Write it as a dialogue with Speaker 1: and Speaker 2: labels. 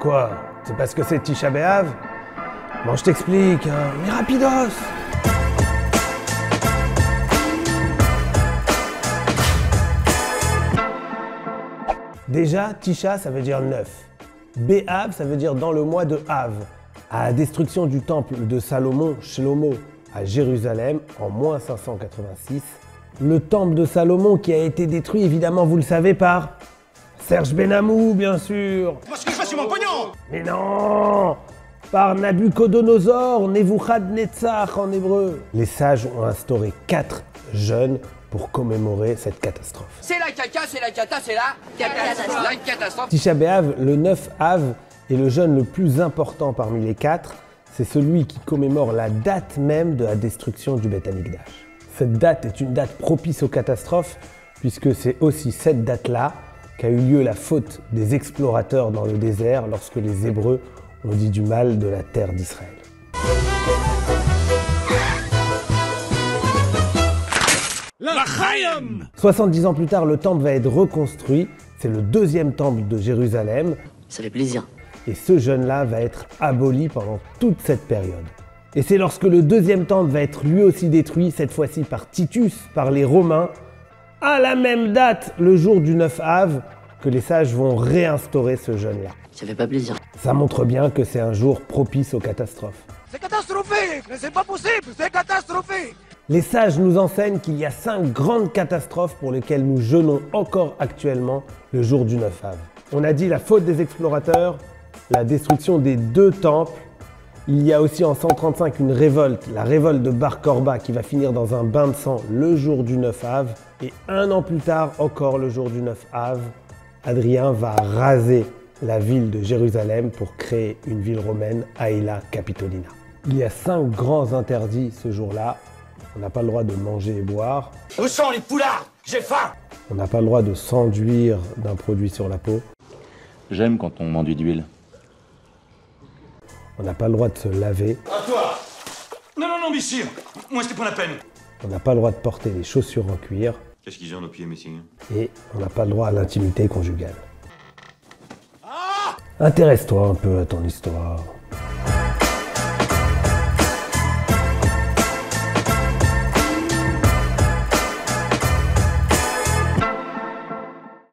Speaker 1: Quoi? C'est parce que c'est Tisha B'Av? Bon, je t'explique, hein. Mais rapidos! Déjà, Tisha, ça veut dire 9. B'Av, ça veut dire dans le mois de Av. À la destruction du temple de Salomon, Shlomo, à Jérusalem, en moins 586, le temple de Salomon qui a été détruit, évidemment, vous le savez, par Serge Benamou, bien sûr.
Speaker 2: Moi, ce que je fais sur mon pognon!
Speaker 1: Mais non! Par Nabuchodonosor, Nebuchadnezzar en hébreu. Les sages ont instauré 4 jeûnes pour commémorer cette catastrophe.
Speaker 3: C'est la caca, c'est la cata, c'est la catastrophe. La catastrophe.
Speaker 1: Tisha B'Av, le 9 Av, est le jeûne le plus important parmi les 4. C'est celui qui commémore la date même de la destruction du Beth Amikdash. Cette date est une date propice aux catastrophes, puisque c'est aussi cette date-là qu'a eu lieu la faute des explorateurs dans le désert lorsque les Hébreux ont dit du mal de la terre d'Israël.
Speaker 2: La Chaim!
Speaker 1: 70 ans plus tard, le temple va être reconstruit. C'est le 2e temple de Jérusalem.
Speaker 4: Ça fait plaisir.
Speaker 1: Et ce jeûne-là va être aboli pendant toute cette période. Et c'est lorsque le 2e temple va être lui aussi détruit, cette fois-ci par Titus, par les Romains, à la même date, le jour du 9 Av, que les sages vont réinstaurer ce jeûne-là.
Speaker 4: Ça fait pas plaisir.
Speaker 1: Ça montre bien que c'est un jour propice aux catastrophes.
Speaker 2: C'est catastrophique! Mais c'est pas possible! C'est catastrophique!
Speaker 1: Les sages nous enseignent qu'il y a 5 grandes catastrophes pour lesquelles nous jeûnons encore actuellement le jour du 9 Av. On a dit la faute des explorateurs, la destruction des 2 temples. Il y a aussi en 135 une révolte, la révolte de Bar Korba qui va finir dans un bain de sang le jour du 9 Av. Et 1 an plus tard, encore le jour du 9 Av, Adrien va raser la ville de Jérusalem pour créer une ville romaine, Aelia Capitolina. Il y a 5 grands interdits ce jour-là. On n'a pas le droit de manger et boire.
Speaker 2: Où sont les poulards? J'ai faim!
Speaker 1: On n'a pas le droit de s'enduire d'un produit sur la peau.
Speaker 5: J'aime quand on m'enduit d'huile.
Speaker 1: On n'a pas le droit de se laver.
Speaker 2: À toi! Non, non, non, messire! Moi, c'était pas la peine!
Speaker 1: On n'a pas le droit de porter des chaussures en cuir.
Speaker 2: Qu'est-ce qu'ils ont nos pieds, messire?
Speaker 1: Et on n'a pas le droit à l'intimité conjugale. Intéresse-toi un peu à ton histoire.